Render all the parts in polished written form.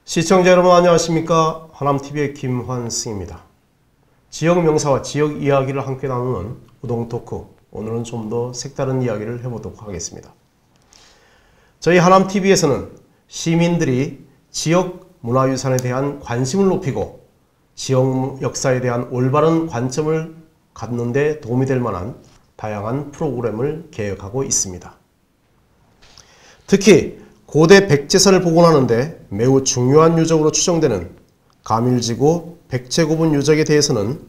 시청자 여러분 안녕하십니까? 하남TV의 김환승입니다. 지역 명사와 지역 이야기를 함께 나누는 우동토크, 오늘은 좀 더 색다른 이야기를 해보도록 하겠습니다. 저희 하남TV에서는 시민들이 지역 문화유산에 대한 관심을 높이고 지역 역사에 대한 올바른 관점을 갖는 데 도움이 될 만한 다양한 프로그램을 계획하고 있습니다. 특히 고대 백제사를 복원하는데 매우 중요한 유적으로 추정되는 가밀지구 백제고분 유적에 대해서는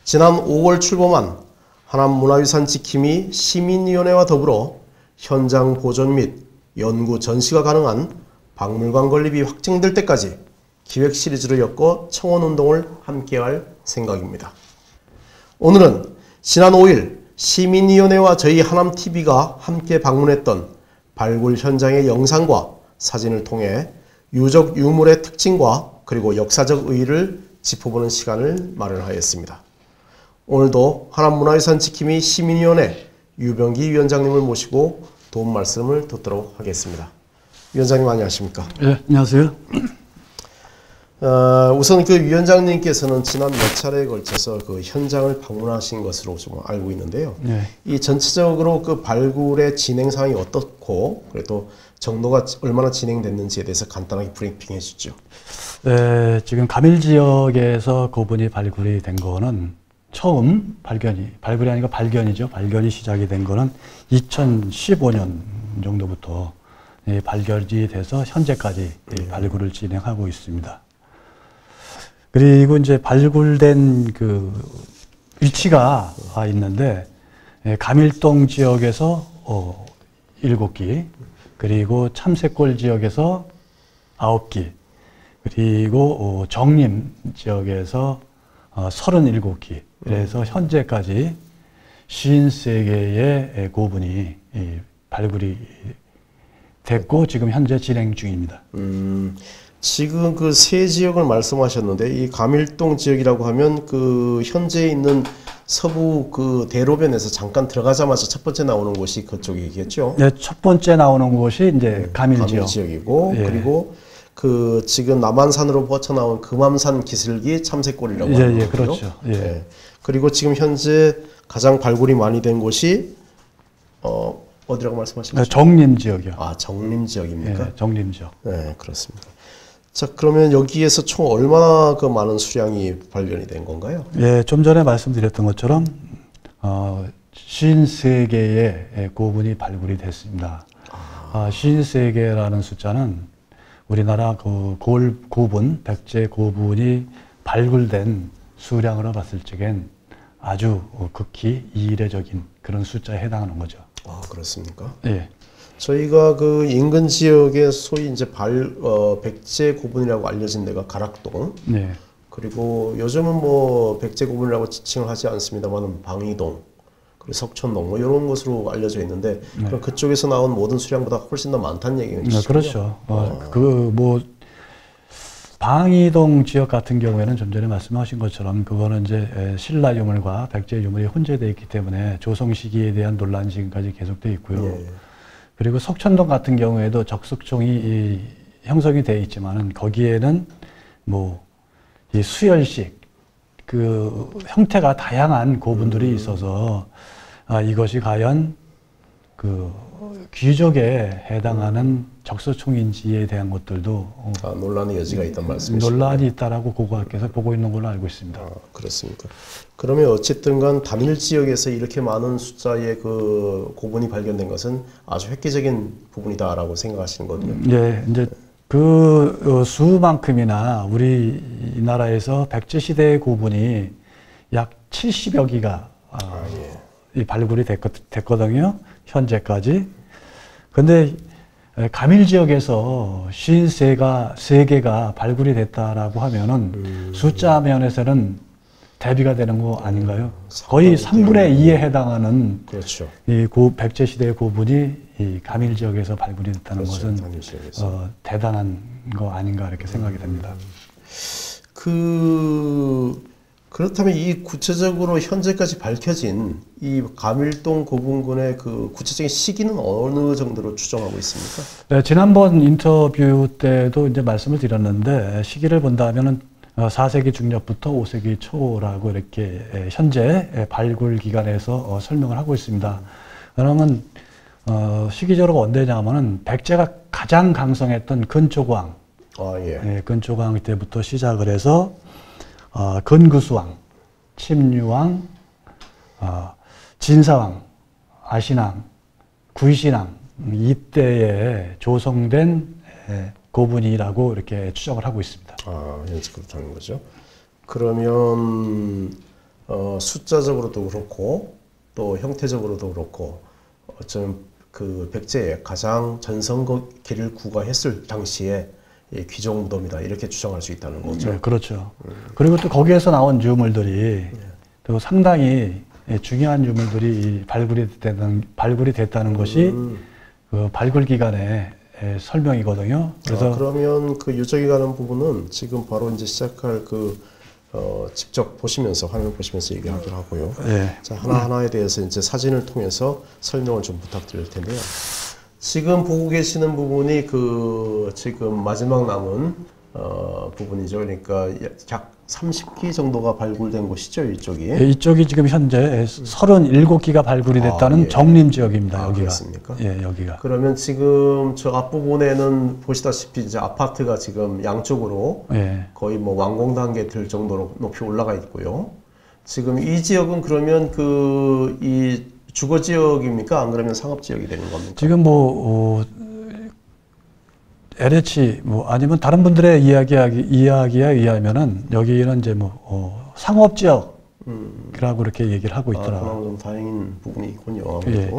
지난 5월 출범한 하남문화유산 지킴이 시민위원회와 더불어 현장 보존 및 연구 전시가 가능한 박물관 건립이 확정될 때까지 기획 시리즈를 엮어 청원운동을 함께할 생각입니다. 오늘은 지난 5일 시민위원회와 저희 하남TV가 함께 방문했던 발굴 현장의 영상과 사진을 통해 유적 유물의 특징과 그리고 역사적 의의를 짚어보는 시간을 마련하였습니다. 오늘도 하남문화유산 지킴이 시민위원회 유병기 위원장님을 모시고 도움 말씀을 듣도록 하겠습니다. 위원장님 안녕하십니까? 네, 안녕하세요. 우선 그 위원장님께서는 지난 몇 차례에 걸쳐서 그 현장을 방문하신 것으로 좀 알고 있는데요. 네. 이 전체적으로 그 발굴의 진행 상황이 어떻고 그래도 정도가 얼마나 진행됐는지에 대해서 간단하게 브리핑해 주죠. 네, 지금 가밀 지역에서 고분이 발굴이 된 거는 처음 발굴이 아니고 발견이죠. 발견이 시작이 된 거는 2015년 정도부터 발견이 돼서 현재까지 발굴을 진행하고 있습니다. 그리고 이제 발굴된 그 위치가 있는데 가밀동 지역에서 7기, 그리고 참새골 지역에서 9기, 그리고 정림 지역에서 37기, 그래서 현재까지 53개의 고분이 발굴이 됐고 지금 현재 진행 중입니다. 지금 그 세 지역을 말씀하셨는데 이 가밀동 지역이라고 하면 그 현재 있는 서부 그 대로변에서 잠깐 들어가자마자 첫 번째 나오는 곳이 그쪽이겠죠? 네, 첫 번째 나오는 곳이 이제 가밀 지역이고 예. 그리고 그 지금 남한산으로 뻗쳐나온 금암산 기슭이 참새골이라고 하는 거죠. 그렇죠. 예. 예. 그리고 지금 현재 가장 발굴이 많이 된 곳이 어디라고 말씀하신 거죠? 정림 지역이요. 아, 정림 지역입니까? 예, 정림 지역. 네, 그렇습니다. 자, 그러면 여기에서 총 얼마나 그 많은 수량이 발견이 된 건가요? 예, 좀 전에 말씀드렸던 것처럼 53개의 고분이 발굴이 됐습니다. 53개라는 숫자는 우리나라 그 고분, 백제 고분이 발굴된 수량으로 봤을 적엔 아주 극히 이례적인 그런 숫자에 해당하는 거죠. 아, 그렇습니까? 예. 저희가 그 인근 지역에 소위 이제 백제 고분이라고 알려진 데가 가락동. 네. 그리고 요즘은 뭐 백제 고분이라고 지칭을 하지 않습니다만 방이동, 그리고 석촌동 뭐 이런 것으로 알려져 있는데 그럼 그쪽에서 나온 모든 수량보다 훨씬 더 많다는 얘기죠. 그렇죠. 방이동 지역 같은 경우에는 좀 전에 말씀하신 것처럼 그거는 이제 신라 유물과 백제 유물이 혼재되어 있기 때문에 조성 시기에 대한 논란이 지금까지 계속되어 있고요. 예. 그리고 석촌동 같은 경우에도 적석총이 형성이 되어 있지만은 거기에는 뭐 이 수열식 그 형태가 다양한 고분들이 있어서 이것이 과연 그 귀족에 해당하는 적소총인지에 대한 것들도 논란의 여지가 있단 말씀이시죠? 논란이 있다라고 고고학께서 보고 있는 걸로 알고 있습니다. 그렇습니까? 그러면 어쨌든간 단일 지역에서 이렇게 많은 숫자의 그 고분이 발견된 것은 아주 획기적인 부분이다라고 생각하시는 거군요. 예, 이제 그 수만큼이나 우리나라에서 백제 시대의 고분이 약 70여 기가 발굴이 됐거든요. 현재까지. 근데 가밀 지역에서 53개가 발굴이 됐다라고 하면은 숫자 면에서는 대비가 되는 거 아닌가요? 거의 3분의 2에 해당하는 그렇죠. 이 백제 시대의 고분이 이 가밀 지역에서 발굴이 됐다는 그렇죠. 것은 대단한 거 아닌가 이렇게 생각이 됩니다. 그 그렇다면 이 구체적으로 현재까지 밝혀진 이 가밀동 고분군의 그 구체적인 시기는 어느 정도로 추정하고 있습니까? 네, 지난번 인터뷰 때도 이제 말씀을 드렸는데 시기를 본다면은 4세기 중엽부터 5세기 초라고 이렇게 현재 발굴 기관에서 설명을 하고 있습니다. 그러면 시기적으로 언제냐면은 백제가 가장 강성했던 근초광, 예. 근초광 때부터 시작을 해서 근구수왕, 침류왕, 진사왕, 아신왕, 구이신왕 이때에 조성된 고분이라고 이렇게 추정을 하고 있습니다. 현재 그렇다는 거죠. 그러면 숫자적으로도 그렇고 또 형태적으로도 그렇고 어쩌면 그 백제의 가장 전성기를 구가했을 당시에 귀족 무덤이다 이렇게 추정할 수 있다는 거죠. 네, 그렇죠. 그리고 또 거기에서 나온 유물들이 또 상당히 중요한 유물들이 발굴이 됐다는 것이 그 발굴 기간의 설명이거든요. 그래서 그러면 그 유적이 가는 부분은 지금 바로 이제 시작할 직접 보시면서 화면을 보시면서 얘기하기로 하고요. 네. 자, 하나하나에 대해서 이제 사진을 통해서 설명을 좀 부탁드릴 텐데요. 지금 보고 계시는 부분이 그 지금 마지막 남은 부분이죠. 그러니까 약 30기 정도가 발굴된 곳이죠, 이쪽이. 예, 이쪽이 지금 현재 37기가 발굴이 됐다는 예. 정림 지역입니다. 여기가. 그렇습니까? 예, 여기가. 그러면 지금 저 앞부분에는 보시다시피 이제 아파트가 지금 양쪽으로 예. 거의 뭐 완공 단계 될 정도로 높이 올라가 있고요. 지금 이 지역은 그러면 이 주거 지역입니까? 안 그러면 상업 지역이 되는 겁니까? 지금 LH 아니면 다른 분들의 이야기에 의하면은 여기는 이제 상업 지역이라고 이렇게 얘기를 하고 있더라고요. 그나마 좀 다행인 부분이 있군요. 예.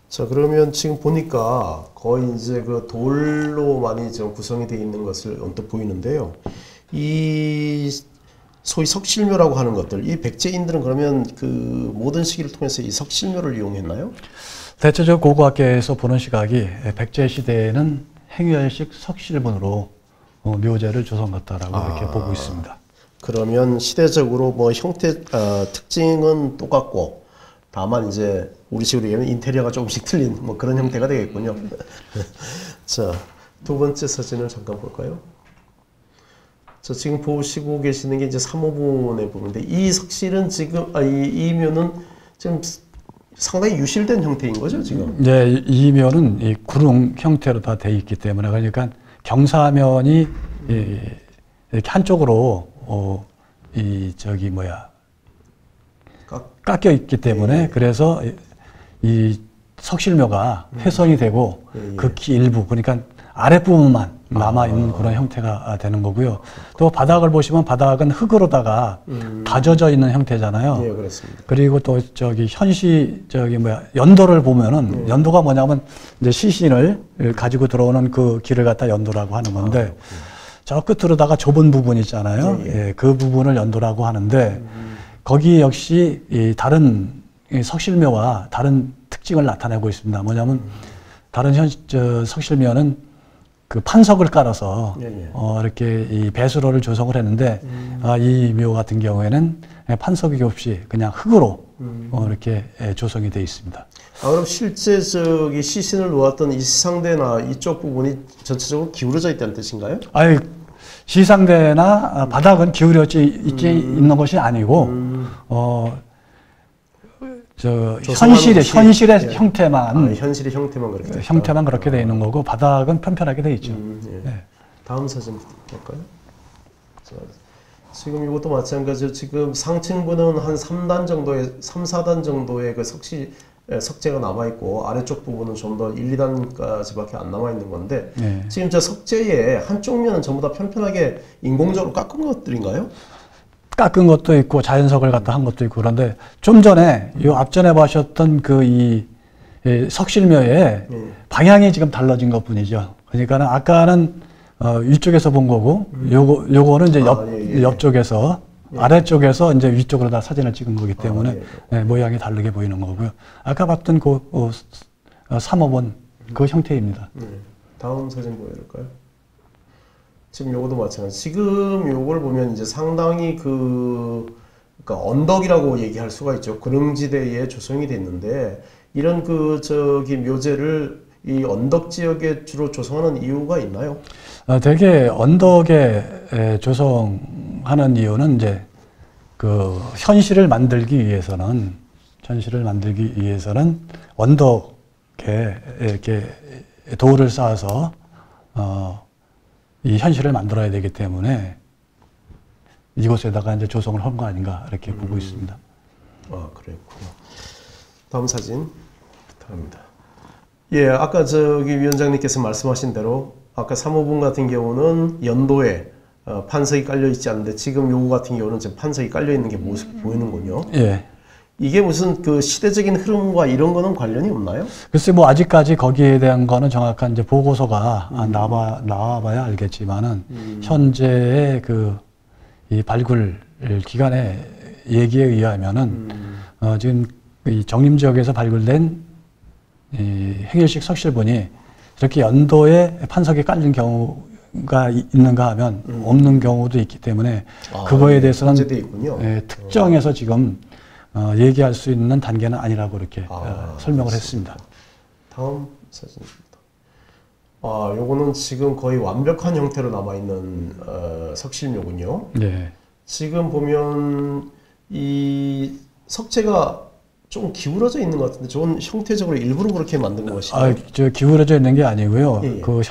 자, 그러면 지금 보니까 거의 이제 그 돌로 많이 좀 구성이 되어 있는 것을 언뜻 보이는데요. 이 소위 석실묘라고 하는 것들, 이 백제인들은 그러면 그 모든 시기를 통해서 이 석실묘를 이용했나요? 대체적 고고학계에서 보는 시각이 백제 시대에는 행렬식 석실문으로 묘제를 조성했다라고 이렇게 보고 있습니다. 그러면 시대적으로 뭐 형태 특징은 똑같고 다만 이제 우리식으로 얘기하면 인테리어가 조금씩 틀린 뭐 그런 형태가 되겠군요. 자, 두 번째 사진을 잠깐 볼까요? 자, 지금 보시고 계시는 게 이제 3호분의 부분인데 이 석실은 지금 이 묘는 지금 상당히 유실된 형태인 거죠, 지금? 네, 이 묘는 이 구릉 형태로 다 돼 있기 때문에 그러니까 경사면이 이렇게 한쪽으로 깎여 있기 때문에 그래서 이 석실묘가 훼손이 되고 극히 일부 그러니까 아랫부분만 남아있는 그런 형태가 되는 거고요. 또 바닥을 보시면 바닥은 흙으로다가 다져져 있는 형태잖아요. 네, 그렇습니다. 그리고 또 연도를 보면은 연도가 뭐냐면 이제 시신을 가지고 들어오는 그 길을 갖다 연도라고 하는 건데 저 끝으로다가 좁은 부분 있잖아요. 예, 그 부분을 연도라고 하는데 거기 역시 이 다른 석실묘와 다른 특징을 나타내고 있습니다. 뭐냐면 다른 석실묘는 그 판석을 깔아서 이렇게 이 배수로를 조성을 했는데 이 묘 같은 경우에는 판석이 없이 그냥 흙으로 이렇게 조성이 되어 있습니다. 그럼 실제 저기 시신을 놓았던 이 시상대나 이쪽 부분이 전체적으로 기울어져 있다는 뜻인가요? 아니, 시상대나 바닥은 있는 것이 아니고 현실의 형태만 현실의 형태만 그렇게 그렇게 돼 있는 거고 바닥은 편편하게 돼 있죠. 예. 네. 다음 사진 볼까요? 자, 지금 이것도 마찬가지로 지금 상층부는 한 3단 정도의 3, 4단 정도의 그 석재가 남아 있고 아래쪽 부분은 좀 더 1, 2단까지밖에 안 남아 있는 건데 지금 저 석재의 한쪽 면은 전부 다 편편하게 인공적으로 깎은 것들인가요? 깎은 것도 있고 자연석을 갖다 한 것도 있고 그런데 좀 전에 요 앞전에 보셨던 이 석실묘의 방향이 지금 달라진 것뿐이죠. 그러니까는 아까는 위쪽에서 본 거고 요거는 이제 옆쪽에서 아래쪽에서 이제 위쪽으로 다 사진을 찍은 거기 때문에 모양이 다르게 보이는 거고요. 아까 봤던 그 3호본 그 형태입니다. 다음 사진 보여드릴까요? 지금 요것도 마찬가지. 지금 요걸 보면 이제 상당히 그 그러니까 언덕이라고 얘기할 수가 있죠. 그릉지대에 조성이 됐는데 이런 묘제를 이 언덕 지역에 주로 조성하는 이유가 있나요? 되게 언덕에 조성하는 이유는 이제 그 현실을 만들기 위해서는 언덕에 이렇게 돌을 쌓아서 이 현실을 만들어야 되기 때문에 이곳에다가 이제 조성을 한 거 아닌가 이렇게 보고 있습니다. 아, 그랬군요. 다음 사진 부탁합니다. 예, 아까 위원장님께서 말씀하신 대로 아까 사무분 같은 경우는 연도에 판석이 깔려 있지 않는데 지금 요거 같은 경우는 지금 판석이 깔려 있는 게 모습이 보이는군요. 예. 이게 무슨 그 시대적인 흐름과 이런 거는 관련이 없나요? 글쎄 뭐 아직까지 거기에 대한 거는 정확한 이제 보고서가 나와봐야 알겠지만은 현재의 이 발굴 기관의 얘기에 의하면은 지금 이 정림 지역에서 발굴된 이 행일식 석실본이 이렇게 연도에 판석이 깔린 경우가 있는가 하면 없는 경우도 있기 때문에 그거에 대해서는 특정해서 지금 얘기할 수 있는 단계는 아니라고 이렇게 설명을 했습니다. 다음 사진입니다. 요거는 지금 거의 완벽한 형태로 남아있는 석실묘군요. 네. 지금 보면 이 석재가 좀 기울어져 있는 것 같은데 저건 형태적으로 일부러 그렇게 만든 것이죠? 기울어져 있는 게 아니고요. 예, 예. 그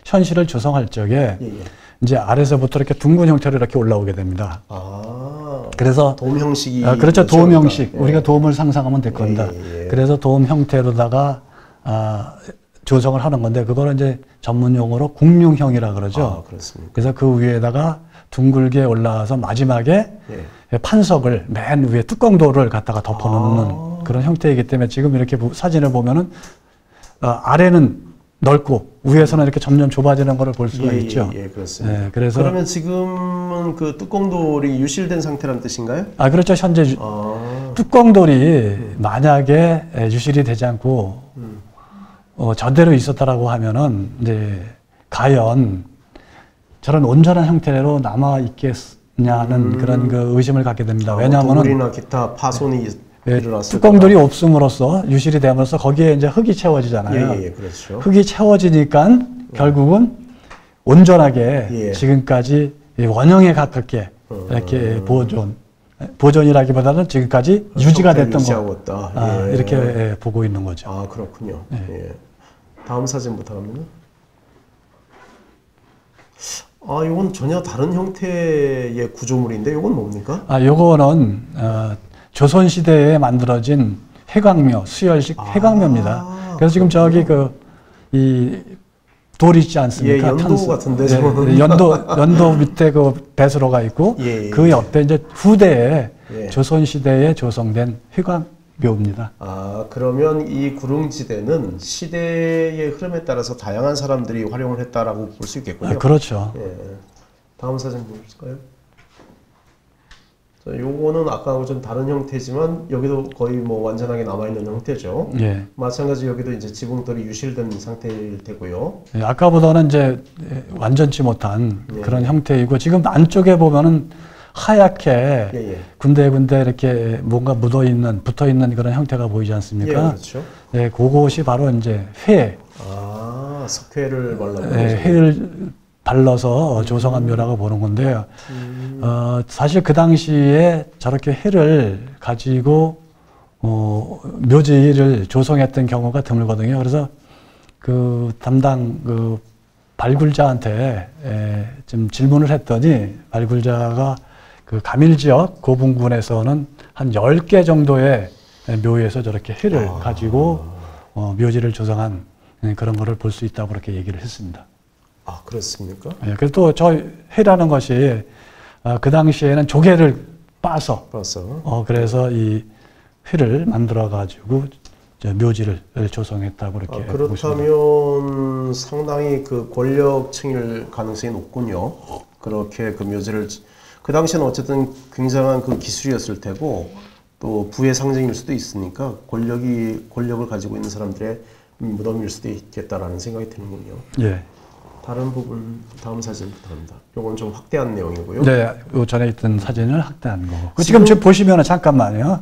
현실을 조성할 적에 예, 예. 이제 아래서부터 이렇게 둥근 형태로 이렇게 올라오게 됩니다. 그래서 돔 형식이 그렇죠. 돔 형식. 우리가 돔을 상상하면 될 겁니다. 예. 그래서 돔 형태로다가 조성을 하는 건데 그거는 이제 전문 용어로 궁룡형이라 그러죠. 그렇습니까? 그래서 그 위에다가 둥글게 올라와서 마지막에 판석을 맨 위에 뚜껑돌을 갖다가 덮어놓는 그런 형태이기 때문에 지금 이렇게 사진을 보면은 아래는 넓고 위에서는 이렇게 점점 좁아지는 것을 볼 수가 있죠. 예, 그렇습니다. 네, 그래서 그러면 지금은 그 뚜껑돌이 유실된 상태라는 뜻인가요? 그렇죠. 현재 뚜껑돌이 만약에 유실이 되지 않고 저대로 있었다라고 하면은 이제 과연 저런 온전한 형태로 남아 있겠냐는 그런 그 의심을 갖게 됩니다. 왜냐하면은 동굴이나 기타 파손이 일어났을 뚜껑돌이 없음으로써 유실이 됨으로써 거기에 이제 흙이 채워지잖아요. 예, 그렇죠. 흙이 채워지니까 결국은 온전하게 지금까지 원형에 가깝게 이렇게 보존이라기보다는 지금까지 유지가 됐던 거 이렇게 보고 있는 거죠. 그렇군요. 예. 다음 사진 부탁합니다. 이건 전혀 다른 형태의 구조물인데 이건 뭡니까? 요거는 조선시대에 만들어진 해광묘, 수열식 해광묘입니다. 그래서 지금 저기 이 돌 있지 않습니까? 연도 같은데. 연도 밑에 그 배수로가 있고 그 옆에 이제 후대에 조선시대에 조성된 해광묘입니다. 그러면 이 구릉지대는 시대의 흐름에 따라서 다양한 사람들이 활용을 했다라고 볼 수 있겠군요. 그렇죠. 다음 사진 보실까요? 요거는 아까하고 좀 다른 형태지만 여기도 거의 뭐 완전하게 남아있는 형태죠. 마찬가지 여기도 이제 지붕돌이 유실된 상태일 테고요. 아까보다는 이제 완전치 못한 그런 형태이고 지금 안쪽에 보면은 하얗게 군데군데 이렇게 뭔가 붙어있는 그런 형태가 보이지 않습니까? 그렇죠. 그것이 바로 이제 회. 석회를 발라서. 회를 발라서 조성한 묘라고 보는 건데요. 사실 그 당시에 저렇게 회를 가지고 묘지를 조성했던 경우가 드물거든요. 그래서 그 담당 그 발굴자한테 좀 질문을 했더니 발굴자가 그 가밀 지역 고분군에서는 한 10개 정도의 묘에서 저렇게 회를 가지고 묘지를 조성한 그런 거를 볼 수 있다고 그렇게 얘기를 했습니다. 그렇습니까? 그래서 또 저 회라는 것이 그 당시에는 조개를 빠서 그래서 이 회를 만들어 가지고 묘지를 조성했다고 그렇게 그렇다면 상당히 그 권력층일 가능성이 높군요. 그렇게 그 묘지를 그 당시에는 어쨌든 굉장한 그 기술이었을 테고 또 부의 상징일 수도 있으니까 권력을 가지고 있는 사람들의 무덤일 수도 있겠다라는 생각이 드는군요. 다른 부분 다음 사진 부탁합니다. 요건 좀 확대한 내용이고요. 네, 요 전에 있던 사진을 확대한 거고. 지금 보시면은 잠깐만요.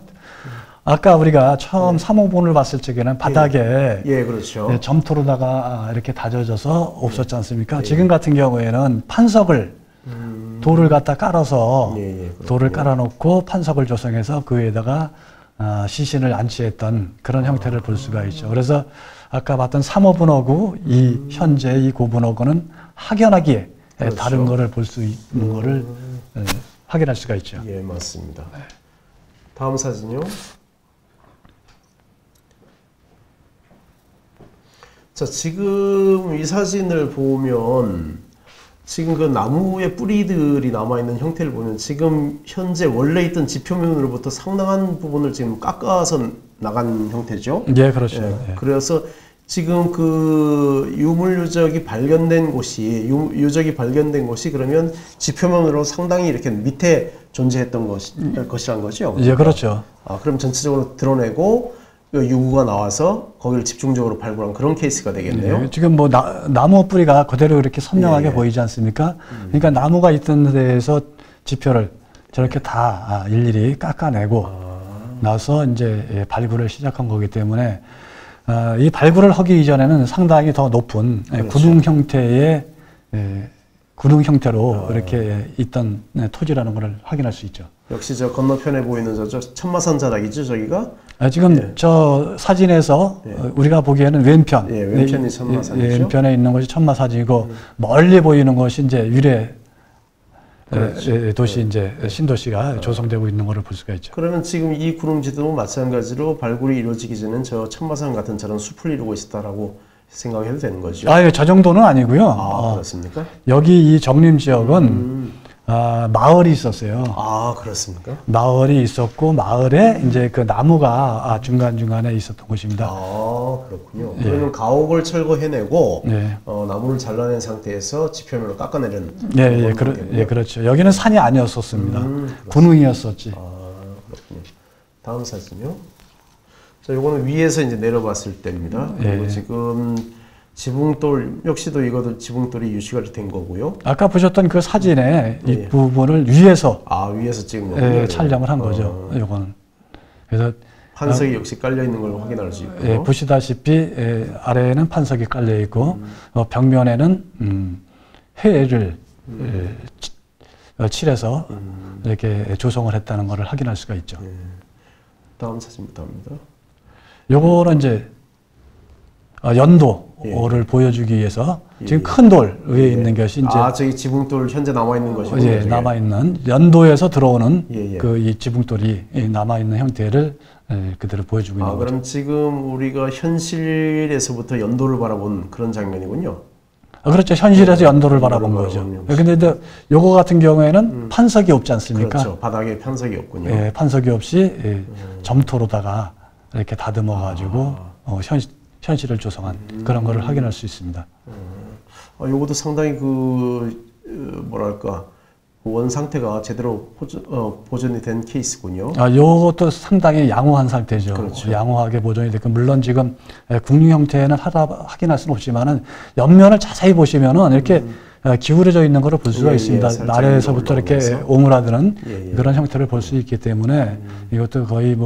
아까 우리가 처음 3호본을 봤을 적에는 바닥에 예, 그렇죠. 네, 점토로다가 이렇게 다져져서 없었지 않습니까? 지금 같은 경우에는 판석을 돌을 갖다 깔아서 돌을 깔아놓고 판석을 조성해서 그 위에다가 시신을 안치했던 그런 형태를 볼 수가 있죠. 그래서 아까 봤던 3호분하고 이 현재 이 고분하고는 확연하게 그렇죠. 다른 거를 볼 수 있는 거를 확인할 수가 있죠. 예, 맞습니다. 다음 사진요. 자, 지금 이 사진을 보면 지금 그 나무의 뿌리들이 남아있는 형태를 보면 지금 현재 원래 있던 지표면으로부터 상당한 부분을 지금 깎아서 나간 형태죠. 예, 그렇죠. 예, 그래서 지금 그 유물 유적이 발견된 곳이 유적이 발견된 곳이 그러면 지표면으로 상당히 이렇게 밑에 존재했던 것이란 거죠. 예, 그렇죠. 그럼 전체적으로 드러내고 유구가 나와서 거기를 집중적으로 발굴한 그런 케이스가 되겠네요. 예, 지금 뭐 나무 뿌리가 그대로 이렇게 선명하게 보이지 않습니까? 그러니까 나무가 있던 데에서 지표를 저렇게 다 일일이 깎아내고 나서 이제 발굴을 시작한 거기 때문에 이 발굴을 하기 이전에는 상당히 더 높은 그렇죠. 구둥 형태의 구둥 형태로 이렇게 있던 토지라는 것을 확인할 수 있죠. 역시 저 건너편에 보이는 저 천마산 자락이죠, 저기가? 지금 저 사진에서 우리가 보기에는 왼편, 왼편이 천마산이죠. 왼편에 있는 것이 천마산이고 멀리 보이는 것이 이제 유래 그렇죠. 도시 이제 신도시가 조성되고 있는 것을 볼 수가 있죠. 그러면 지금 이 구름지도 마찬가지로 발굴이 이루어지기 전엔 저 천마산 같은 저런 숲을 이루고 있었다라고 생각해도 되는 거죠? 저 정도는 아니고요. 그렇습니까? 여기 이 정림 지역은 마을이 있었어요. 그렇습니까? 마을이 있었고 마을에 이제 그 나무가 중간중간에 있었던 곳입니다. 그렇군요. 그러면 가옥을 철거해내고 네. 나무를 잘라낸 상태에서 지표면으로 깎아내는 그렇죠. 여기는 산이 아니었었습니다. 군웅이었었지. 그렇군요. 다음 사진요. 자, 요거는 위에서 이제 내려봤을 때입니다. 그리고 지금 지붕돌 역시도 이것도 지붕돌이 유치가 된 거고요. 아까 보셨던 그 사진의 이 부분을 위에서 위에서 찍은 거군요. 촬영을 한 거죠. 요거는. 그래서 판석이 역시 깔려 있는 걸 확인할 수 있고요. 보시다시피 아래에는 판석이 깔려 있고 벽면에는 회를 칠해서 이렇게 조성을 했다는 것을 확인할 수가 있죠. 다음 사진부터 합니다. 요거는 이제 연도를 보여주기 위해서 지금 큰 돌 위에 있는 것이 이제 저기 지붕돌 현재 남아 있는 것이군요. 남아 있는 연도에서 들어오는 그 이 지붕돌이 남아 있는 형태를 그대로 보여주고 있는 거죠. 그럼 지금 우리가 현실에서부터 연도를 바라본 그런 장면이군요. 그렇죠. 현실에서 연도를 바라본 거죠. 근데 요거 같은 경우에는 판석이 없지 않습니까? 그렇죠. 바닥에 판석이 없군요. 판석이 없이 점토로다가 이렇게 다듬어 가지고 현실을 조성한 그런 거를 확인할 수 있습니다. 요것도 상당히 뭐랄까 원 상태가 제대로 보존이 된 케이스군요. 요것도 상당히 양호한 상태죠. 그렇죠. 양호하게 보존이 됐고 물론 지금 국립 형태는 확인할 수는 없지만은 옆면을 자세히 보시면은 이렇게 기울어져 있는 것을 볼 수가 있습니다. 아래에서부터 이렇게 오므라드는 그런 형태를 볼 수 있기 때문에 이것도 거의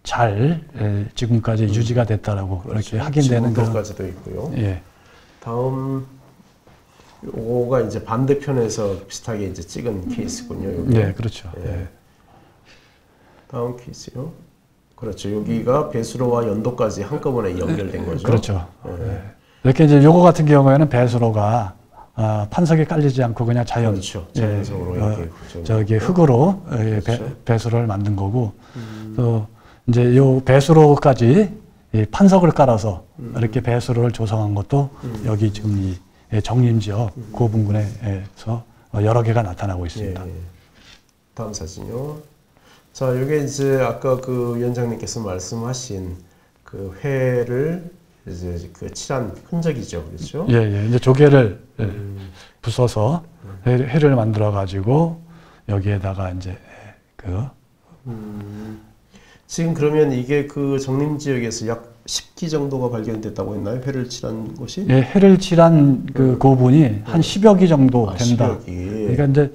잘 지금까지 유지가 됐다라고 그렇죠. 이렇게 확인되는 그런 까지도 있고요. 다음 요거가 이제 반대편에서 비슷하게 이제 찍은 케이스군요. 여기. 그렇죠. 다음 케이스요. 그렇죠. 여기가 배수로와 연도까지 한꺼번에 연결된 거죠. 그렇죠. 이렇게 이제 요거 같은 경우에는 배수로가 판석이 깔리지 않고 그냥 그렇죠. 자연적으로 저기 흙으로 그렇죠. 배수로를 만든 거고 또 이제 요 배수로까지 판석을 깔아서 이렇게 배수로를 조성한 것도 여기 지금 이 정림 지역 고분군에서 여러 개가 나타나고 있습니다. 다음 사진요. 자, 이게 이제 아까 그 위원장님께서 말씀하신 그 회를 이제 그 칠한 흔적이죠, 그렇죠? 이제 조개를 부숴서 회를 만들어 가지고 여기에다가 이제 지금 그러면 이게 그 정림 지역에서 약 10기 정도가 발견됐다고 했나요? 회를 칠한 것이? 예, 해를 칠한 그 고분이 한 10여 기 정도 된다. 10여 기. 그러니까 이제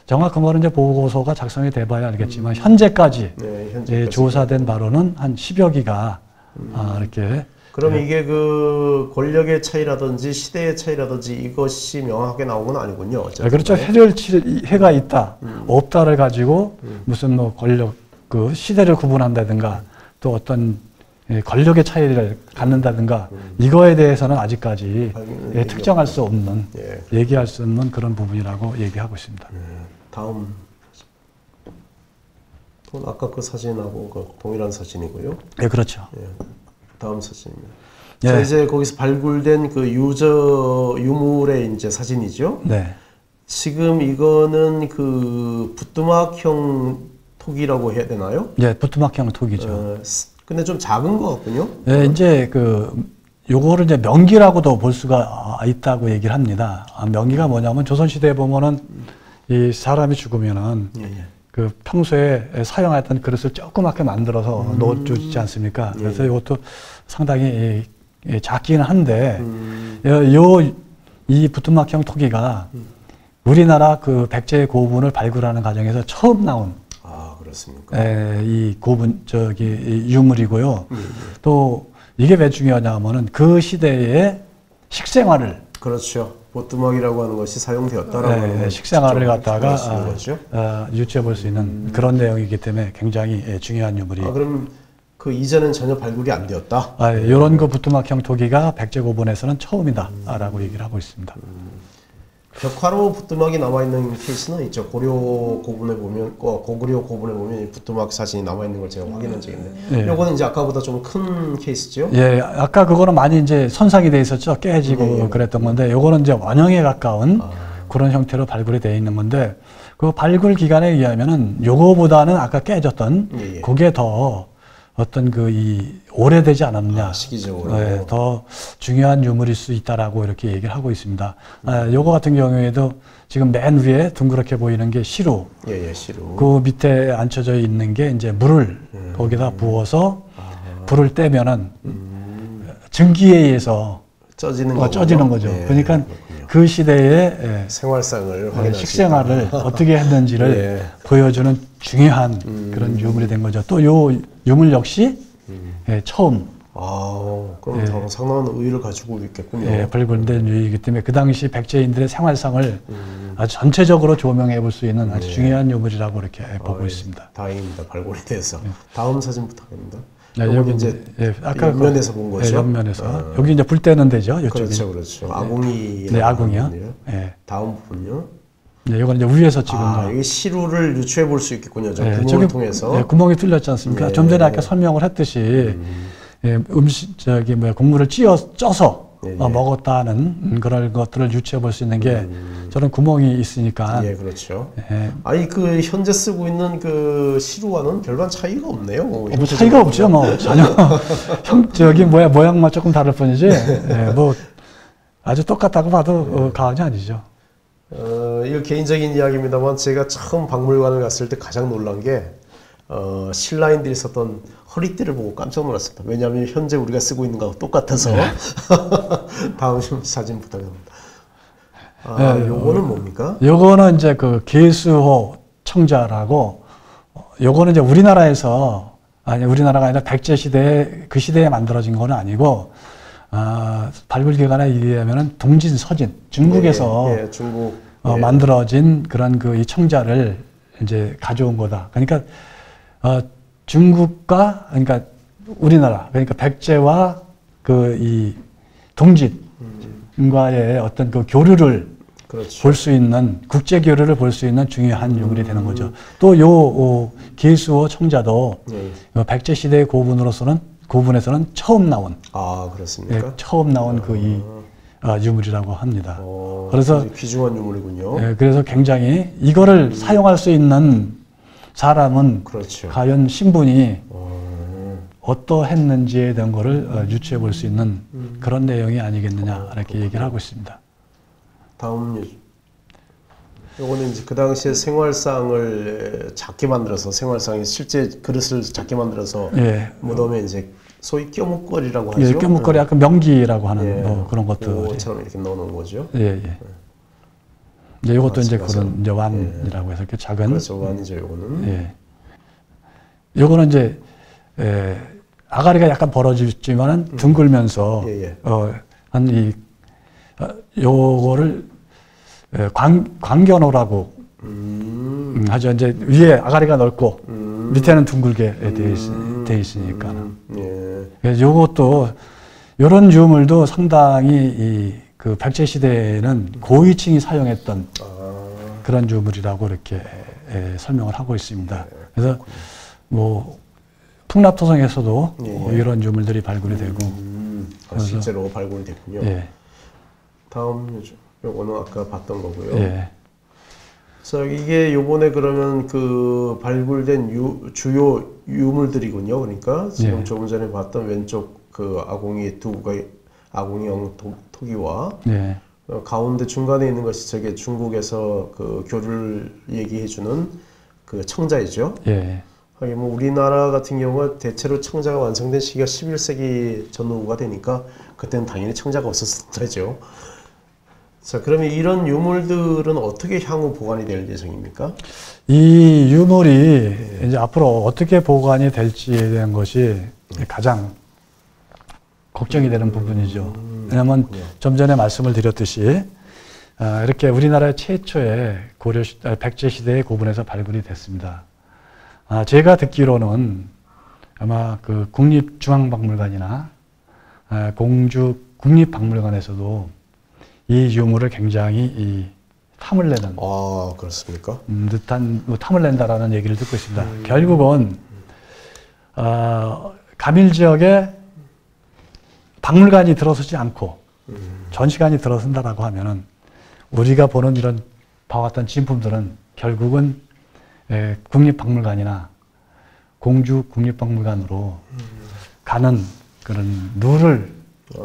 정확한 거는 이제 보고서가 작성이 돼봐야 알겠지만 현재까지, 네, 예, 조사된 바로는 한 10여 기가 이렇게. 그럼 이게 그 권력의 차이라든지 시대의 차이라든지 이것이 명확하게 나온 건 아니군요. 어쨌든. 그렇죠. 해가 있다, 없다를 가지고 무슨 뭐 권력, 그 시대를 구분한다든가 또 어떤 권력의 차이를 갖는다든가 이거에 대해서는 아직까지 특정할 수 없는, 얘기할 수 없는 그런 부분이라고 얘기하고 있습니다. 다음. 아까 그 사진하고 그 동일한 사진이고요. 네, 그렇죠. 다음 사진입니다. 예. 자, 이제 거기서 발굴된 그 유물의 이제 사진이죠. 네. 지금 이거는 그 부뚜막형 톡이라고 해야 되나요? 예, 부뚜막형 톡이죠. 근데 좀 작은 것 같군요. 예, 이제 요거를 이제 명기라고도 볼 수가 있다고 얘기를 합니다. 명기가 뭐냐면 조선시대에 보면은 이 사람이 죽으면은 그 평소에 사용했던 그릇을 조그맣게 만들어서 넣어주지 않습니까? 그래서 이것도 상당히 작기는 한데, 이 부뚜막형 토기가 우리나라 그 백제 고분을 발굴하는 과정에서 처음 나온 그렇습니까? 이 고분, 유물이고요. 또 이게 왜 중요하냐면은 그 시대의 식생활을. 그렇죠. 보뚜막이라고 하는 것이 사용되었다라고 식생활을 갖다가 유추해 볼 수 있는 있는 그런 내용이기 때문에 굉장히 중요한 유물이. 그럼 그 이전엔 전혀 발굴이 안 되었다? 이런 그 부뚜막형 토기가 백제 고분에서는 처음이다라고 얘기를 하고 있습니다. 벽화로 부뚜막이 남아있는 케이스는 있죠. 고려 고분에 보면, 고구려 고분에 보면 이 부뚜막 사진이 남아있는 걸 제가 확인한 적이 있는데, 요거는 이제 아까보다 좀 큰 케이스죠? 예, 아까 그거는 많이 이제 손상이 돼 있었죠. 깨지고 그랬던 건데, 요거는 이제 원형에 가까운 그런 형태로 발굴이 되어 있는 건데, 그 발굴 기간에 의하면은 요거보다는 아까 깨졌던 그게 더 어떤 오래되지 않았느냐. 시기적으로. 더 중요한 유물일 수 있다라고 이렇게 얘기를 하고 있습니다. 요거 같은 경우에도 지금 맨 위에 둥그렇게 보이는 게 시루. 시루. 그 밑에 앉혀져 있는 게 이제 물을 거기다 부어서 불을 떼면은 증기에 의해서 쪄지는 거죠. 그러니까 그 시대의 생활상을 확인할 식생활을 어떻게 했는지를 보여주는 중요한 그런 유물이 된 거죠. 또 요 유물 역시 처음. 그럼 상당한 의의를 가지고 있겠군요. 발굴된 유물이기 때문에 그 당시 백제인들의 생활상을 아주 전체적으로 조명해 볼 수 있는 아주 중요한 유물이라고 이렇게 보고 있습니다. 다행입니다. 발굴이 돼서. 다음 사진 부탁합니다. 여기 이제 아까 옆면에서 본 거죠. 옆면에서 여기 이제 불 때는 데죠. 이쪽이. 그렇죠. 아궁이. 네, 아궁이요. 다음 부분요. 네, 이건 이제 위에서 찍은 이 시루를 유추해 볼 수 있겠군요. 구멍을 통해서. 구멍이 뚫렸지 않습니까? 좀 전에 아까 설명을 했듯이 국물을 쪄서 먹었다는 그런 것들을 유추해 볼 수 있는 게 저런 구멍이 있으니까. 그렇죠. 그 현재 쓰고 있는 그 시루와는 별반 차이가 없네요. 뭐 차이가 없죠, 뭐 전혀. 모양만 조금 다를 뿐이지. 뭐 아주 똑같다고 봐도 과언이 아니죠. 이거 개인적인 이야기입니다만 제가 처음 박물관을 갔을 때 가장 놀란 게 신라인들이 썼던 허리띠를 보고 깜짝 놀랐습니다. 왜냐하면 현재 우리가 쓰고 있는 거하고 똑같아서. 다음 사진 부탁합니다. 요거는 뭡니까? 요거는 이제 그 계수호 청자라고, 요거는 이제 우리나라가 아니라 백제 시대에, 그 시대에 만들어진 건 아니고, 발굴 기관에 의하면은 동진서진, 중국에서 중국, 만들어진 그런 이 청자를 이제 가져온 거다. 그러니까 중국과, 그러니까 우리나라, 그러니까 백제와 이 동진과의 어떤 그 교류를 볼 수 있는, 국제 교류를 볼 수 있는 중요한 유물이 되는 거죠. 또 계수호 청자도 백제 시대의 고분에서는 처음 나온. 그렇습니까? 처음 나온 유물이라고 합니다. 그래서 귀중한 유물이군요. 그래서 굉장히 이거를 사용할 수 있는 사람은 과연 신분이 어떠했는지에 대한 거를 유추해 볼 수 있는 그런 내용이 아니겠느냐 이렇게 얘기를 하고 있습니다. 다음 요거는 이제 그 당시에 생활상을 작게 만들어서, 생활상이 실제 그릇을 작게 만들어서 무덤에 이제 소위 껴목걸이라고 하죠. 예, 껴목걸이 약간 명기라고 하는 예. 뭐 그런 것도 그처럼 이렇게 넣어놓은 거죠. 예, 예. 이제 이것도 이제 맞아서. 그런 이제 완이라고 해서 이렇게 작은 그렇죠. 완이죠, 요거는. 예. 요거는 이제 아가리가 약간 벌어지지만은 둥글면서 예, 예. 한 요거를 광견호라고 하죠. 이제 위에 아가리가 넓고 밑에는 둥글게 돼 있으니까. 예. 그래서 요것도 요런 유물도 상당히 그 백제 시대에는 고위층이 사용했던 그런 유물이라고 이렇게 설명을 하고 있습니다. 그래서 뭐 풍납토성에서도 이런 유물들이 발굴이 되고 실제로 발굴됐군요. 예. 다음 요거는 아까 봤던 거고요. 예. 자, 이게 요번에 그러면 그 발굴된 주요 유물들이군요. 그러니까 지금 예. 조금 전에 봤던 왼쪽 그 아궁이형 토기와 예. 가운데 중간에 있는 것이 저게 중국에서 그 교류를 얘기해주는 그 청자이죠. 예. 하긴 뭐 우리나라 같은 경우가 대체로 청자가 완성된 시기가 11세기 전후가 되니까 그때는 당연히 청자가 없었었죠. 자, 그러면 이런 유물들은 어떻게 향후 보관이 될 예정입니까? 이 유물이 이제 앞으로 어떻게 보관이 될지에 대한 것이 가장 걱정이 되는 부분이죠. 왜냐하면 좀 전에 말씀을 드렸듯이 이렇게 우리나라 최초의 백제 시대의 고분에서 발굴이 됐습니다. 제가 듣기로는 아마 그 국립중앙박물관이나 공주 국립박물관에서도 이 유물을 굉장히 탐을 내는 그렇습니까? 듯한 탐을 낸다라는 얘기를 듣고 있습니다. 결국은 가밀 지역에 박물관이 들어서지 않고 전시관이 들어선다라고 하면은 우리가 보는 이런 봐왔던 진품들은 결국은 국립박물관이나 공주 국립박물관으로 가는 그런 룰을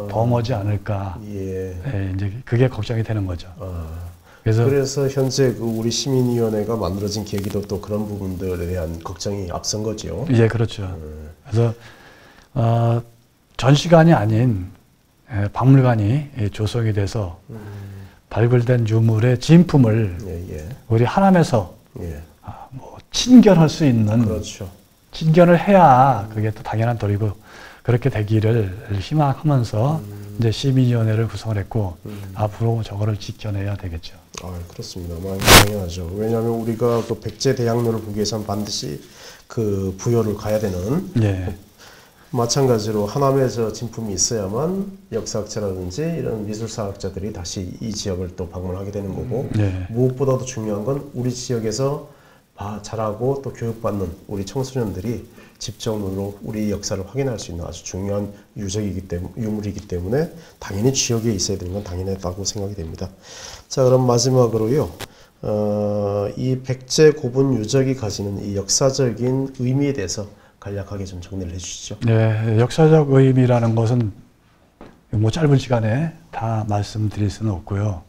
범하지 않을까. 이제 그게 걱정이 되는 거죠. 그래서 현재 그 우리 시민위원회가 만들어진 계기도 또 그런 부분들에 대한 걱정이 앞선 거죠. 예, 그렇죠. 그래서 전시관이 아닌 박물관이 조성이 돼서 발굴된 유물의 진품을 우리 하남에서 뭐 친견할 수 있는, 그렇죠. 친견을 해야 그게 또 당연한 도리고 그렇게 되기를 희망하면서 이제 시민위원회를 구성을 했고 앞으로 저거를 지켜내야 되겠죠. 그렇습니다. 당연하죠. 왜냐하면 우리가 그 백제 대학로를 보기 위해서는 반드시 그 부여를 가야 되는. 마찬가지로 하남에서 진품이 있어야만 역사학자라든지 이런 미술사학자들이 다시 이 지역을 또 방문하게 되는 거고 무엇보다도 중요한 건 우리 지역에서 자라고 또 교육받는 우리 청소년들이 직접 눈으로 우리 역사를 확인할 수 있는 아주 중요한 유물이기 때문에 당연히 지역에 있어야 되는 건 당연하다고 생각이 됩니다. 자, 그럼 마지막으로요. 이 백제 고분 유적이 가지는 이 역사적인 의미에 대해서 간략하게 좀 정리를 해주시죠. 네, 역사적 의미라는 것은 뭐 짧은 시간에 다 말씀드릴 수는 없고요.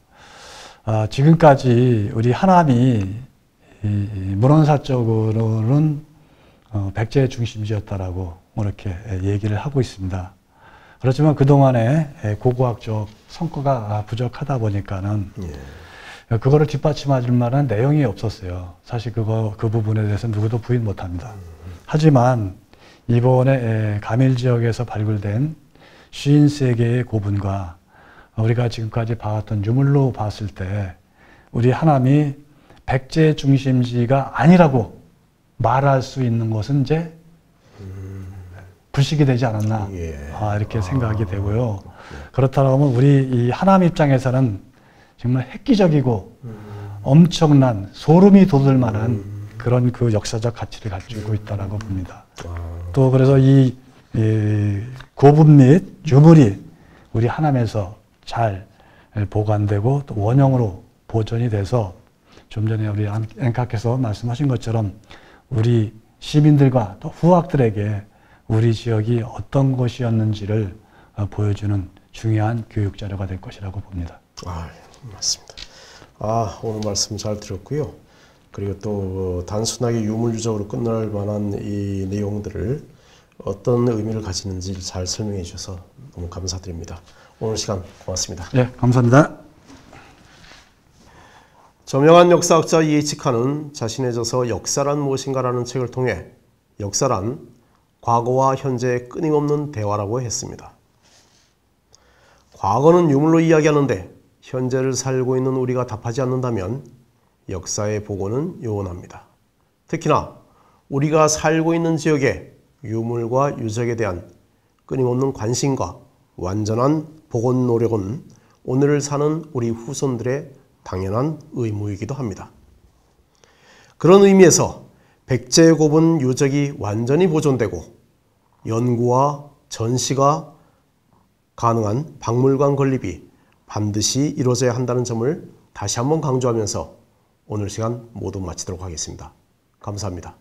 지금까지 우리 하남이 문헌사적으로는 백제 중심지였다라고 이렇게 얘기를 하고 있습니다. 그렇지만 그동안에 고고학적 성과가 부족하다 보니까는 그거를 뒷받침할 만한 내용이 없었어요. 사실 그 부분에 대해서 누구도 부인 못합니다. 하지만 이번에 가밀 지역에서 발굴된 53개의 고분과 우리가 지금까지 봐왔던 유물로 봤을 때 우리 하남이 백제 중심지가 아니라고 말할 수 있는 것은 이제 불식이 되지 않았나 이렇게 생각이 되고요. 그렇다면 우리 이 하남 입장에서는 정말 획기적이고 엄청난 소름이 돋을 만한 그런 그 역사적 가치를 가지고 있다라고 봅니다. 또 그래서 이 고분 및 유물이 우리 하남에서 잘 보관되고 또 원형으로 보존이 돼서 좀 전에 우리 앵카께서 말씀하신 것처럼 우리 시민들과 또 후학들에게 우리 지역이 어떤 것이었는지를 보여주는 중요한 교육 자료가 될 것이라고 봅니다. 맞습니다. 오늘 말씀 잘 들었고요. 그리고 또 단순하게 유물유적으로 끝날 만한 이 내용들을 어떤 의미를 가지는지 잘 설명해 주셔서 너무 감사드립니다. 오늘 시간 고맙습니다. 네, 감사합니다. 저명한 역사학자 E.H. 칸은 자신의 저서 역사란 무엇인가라는 책을 통해 역사란 과거와 현재의 끊임없는 대화라고 했습니다. 과거는 유물로 이야기하는데 현재를 살고 있는 우리가 답하지 않는다면 역사의 복원은 요원합니다. 특히나 우리가 살고 있는 지역의 유물과 유적에 대한 끊임없는 관심과 완전한 복원 노력은 오늘을 사는 우리 후손들의 당연한 의무이기도 합니다. 그런 의미에서 백제고분 유적이 완전히 보존되고 연구와 전시가 가능한 박물관 건립이 반드시 이루어져야 한다는 점을 다시 한번 강조하면서 오늘 시간 모두 마치도록 하겠습니다. 감사합니다.